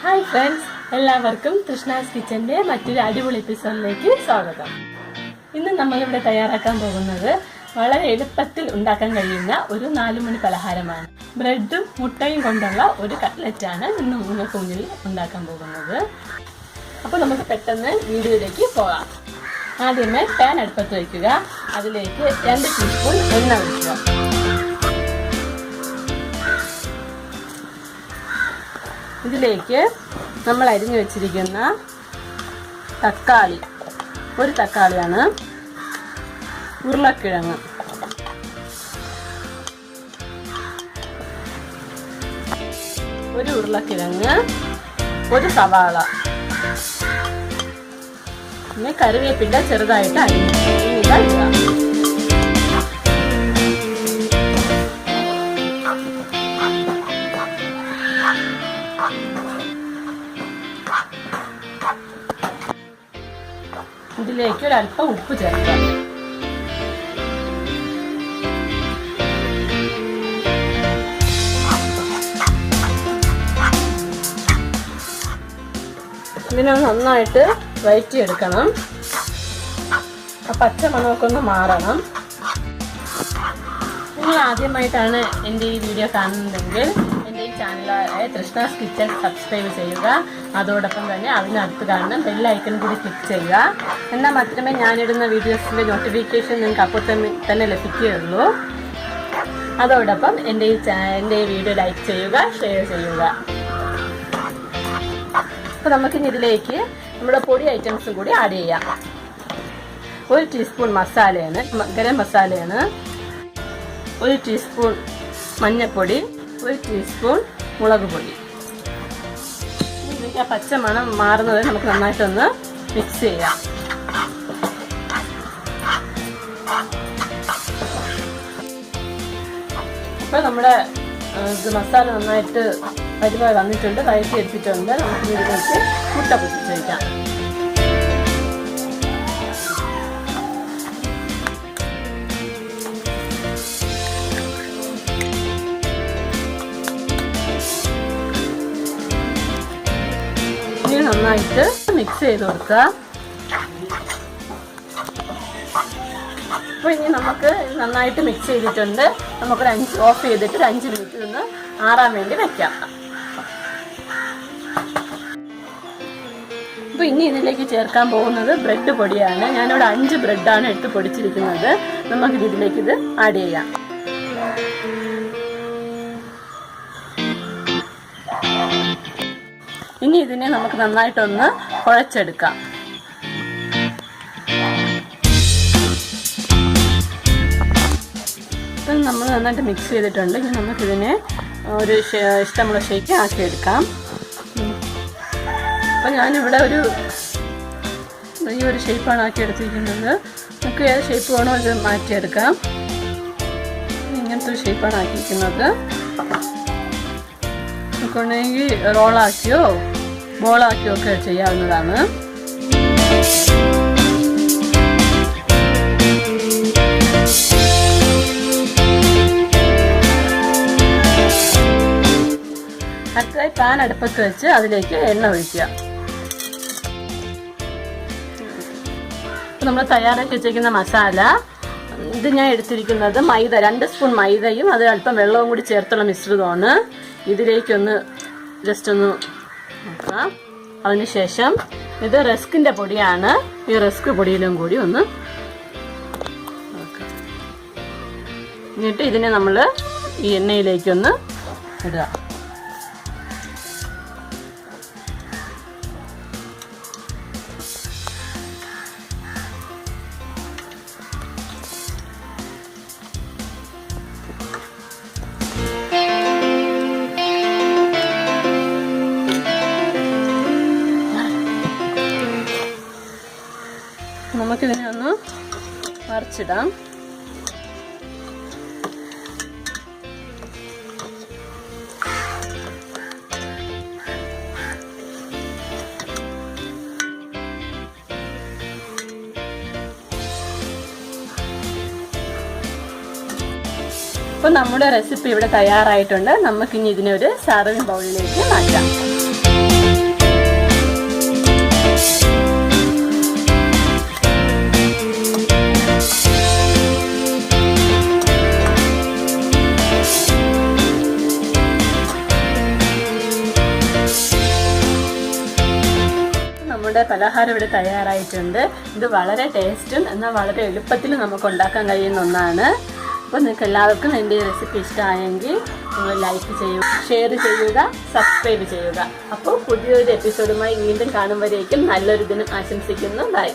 Hi friends, എല്ലാവർക്കും Thrishna's Kitchenന്റെ മറ്റൊരു അടിപൊളി എപ്പിസോഡിലേക്ക് സ്വാഗതം. ഇന്ന് നമ്മൾ ഇവിടെ തയ്യാറാക്കാൻ പോകുന്നത് വളരെ എളുപ്പത്തിൽ ഉണ്ടാക്കാൻ കഴിയുന്ന ഒരു 4 മണി പലഹാരമാണ്. ബ്രെഡും മുട്ടയും കൊണ്ടുള്ള ഒരു കട്ട്ലറ്റ് ആണ് ഇന്ന് നിങ്ങൾക്ക് മുന്നിൽ ഉണ്ടാക്കാൻ പോകുന്നത്. അപ്പോൾ നമുക്ക് പെട്ടെന്ന് വീഡിയോയിലേക്ക് പോകാം. ആദ്യമേ പാൻ അടുപ്പത്ത് വയ്ക്കുക. അതിലേക്ക് 2 ടീസ്പൂൺ എണ്ണ ഒഴിക്കുക. ഇതിലേക്ക് നമ്മൾ അരിഞ്ഞു വെച്ചിരിക്കുന്ന തക്കാളി, ഒരു തക്കാളിയാണ്, ഉരുളക്കിഴങ്ങ്, ഒരു ഉരുളക്കിഴങ്ങ്, ഒരു സവാള, പിന്നെ കറിവേപ്പില ചെറുതായിട്ട് അരിഞ്ഞിടുക. ഇതിലേക്ക് ഒരല്പം ഉപ്പ് ചേർക്കാം. ഇതിനെ നന്നായിട്ട് വഴറ്റിയെടുക്കണം. പച്ച മണമൊക്കെ ഒന്ന് മാറണം. നിങ്ങൾ ആദ്യമായിട്ടാണ് എൻ്റെ ഈ വീഡിയോ കാണുന്നതെങ്കിൽ എൻ്റെ ഈ ചാനലായ Thrishna's Kitchen സബ്സ്ക്രൈബ് ചെയ്യുക. അതോടൊപ്പം തന്നെ അതിനടുത്ത് കാണുന്ന ബെൽ ഐക്കൺ കൂടി ക്ലിക്ക് ചെയ്യുക. എന്നാൽ മാത്രമേ ഞാനിടുന്ന വീഡിയോസിൻ്റെ നോട്ടിഫിക്കേഷൻ നിങ്ങൾക്ക് അപ്പോൾ തന്നെ ലഭിക്കുകയുള്ളൂ. അതോടൊപ്പം എൻ്റെ ഈ വീഡിയോ ലൈക്ക് ചെയ്യുക, ഷെയർ ചെയ്യുക. അപ്പോൾ നമുക്കിനി ഇതിലേക്ക് നമ്മുടെ പൊടി ഐറ്റംസും കൂടി ആഡ് ചെയ്യാം. 1 ടീസ്പൂൺ മസാലയാണ്, ഗരം മസാലയാണ്, 1 ടീസ്പൂൺ മഞ്ഞൾപ്പൊടി, 1 ടീസ്പൂൺ മുളക് പൊടി. ഇതിലേക്ക് ആ പച്ച മണം മാറുന്നത് നമുക്ക് നന്നായിട്ടൊന്ന് മിക്സ് ചെയ്യാം. ഇപ്പോൾ നമ്മുടെ മസാല നന്നായിട്ട് പരിപാടി വന്നിട്ടുണ്ട്, വഴറ്റി എടുത്തിട്ടുണ്ട്. നമുക്ക് ഇതിലേക്ക് മുട്ട പൊട്ടിച്ച് വയ്ക്കാം. നന്നായിട്ട് മിക്സ് ചെയ്ത് കൊടുക്കുക. അപ്പോൾ ഇനി നമുക്ക് നന്നായിട്ട് മിക്സ് ചെയ്തിട്ടുണ്ട്. നമുക്കൊരു ഓഫ് ചെയ്തിട്ട് 5 മിനിറ്റ് ഒന്ന് ആറാൻ വേണ്ടി വെക്കാം. അപ്പോൾ ഇനി ഇതിലേക്ക് ചേർക്കാൻ പോകുന്നത് ബ്രെഡ് പൊടിയാണ്. ഞാനിവിടെ 5 ബ്രെഡാണ് എടുത്ത് പൊടിച്ചിരിക്കുന്നത്. നമുക്ക് ഇതിലേക്ക് ഇത് ആഡ് ചെയ്യാം. ഇനി ഇതിനെ നമുക്ക് നന്നായിട്ടൊന്ന് കുഴച്ചെടുക്കാം. ഇപ്പം നമ്മൾ നന്നായിട്ട് മിക്സ് ചെയ്തിട്ടുണ്ട്. ഇനി നമുക്കിതിനെ ഒരു ഇഷ്ടമുള്ള ഷേപ്പ് ആക്കിയെടുക്കാം. അപ്പം ഞാനിവിടെ ഈ ഒരു ഷേപ്പാണ് ആക്കിയെടുത്തിരിക്കുന്നത്. നമുക്ക് ഏത് ഷേപ്പ് വേണോ ഇത് മാറ്റിയെടുക്കാം. ഇങ്ങനത്തെ ഒരു ഷേപ്പാണ് ആക്കിയിരിക്കുന്നത്. നമുക്കുണ്ടെങ്കിൽ റോളാക്കിയോ ബോളാക്കിയോ ഒക്കെ ചെയ്യാവുന്നതാണ്. അടുത്തതായി പാൻ അടുപ്പത്ത് വെച്ച് അതിലേക്ക് എണ്ണ ഒഴിക്കുക. നമ്മൾ തയ്യാറാക്കി വെച്ചിരിക്കുന്ന മസാല, ഇത് ഞാൻ എടുത്തിരിക്കുന്നത് മൈദ, 2 സ്പൂൺ മൈദയും അത് അല്പം വെള്ളവും കൂടി ചേർത്തുള്ള മിശ്രിതമാണ്. ഇതിലേക്കൊന്ന് ജസ്റ്റ് ഒന്ന് നോക്കാം. അതിനുശേഷം ഇത് റസ്കിൻ്റെ പൊടിയാണ്. ഈ റസ്ക് പൊടിയിലും കൂടി ഒന്ന് നോക്കാം. എന്നിട്ട് ഇതിനെ നമ്മൾ ഈ എണ്ണയിലേക്കൊന്ന് ഇടുക. നമുക്കിതിനെ ഒന്ന് മറിച്ചിടാം. അപ്പോൾ നമ്മുടെ റെസിപ്പി ഇവിടെ തയ്യാറായിട്ടുണ്ട്. നമുക്കിനി ഇതിനെ ഒരു സർവിംഗ് ബൗളിലേക്ക് മാറ്റാം. നമ്മുടെ പലഹാരം ഇവിടെ തയ്യാറായിട്ടുണ്ട്. ഇത് വളരെ ടേസ്റ്റും എന്നാൽ വളരെ എളുപ്പത്തിൽ നമുക്ക് ഉണ്ടാക്കാൻ കഴിയുന്ന ഒന്നാണ്. അപ്പോൾ നിങ്ങൾക്ക് എല്ലാവർക്കും എൻ്റെ ഈ റെസിപ്പി ഇഷ്ടമായെങ്കിൽ നിങ്ങൾ ലൈക്ക് ചെയ്യുക, ഷെയർ ചെയ്യുക, സബ്സ്ക്രൈബ് ചെയ്യുക. അപ്പോൾ പുതിയൊരു എപ്പിസോഡുമായി വീണ്ടും കാണുമ്പോഴേക്കും നല്ലൊരു ദിനം ആശംസിക്കുന്നു. ബൈ.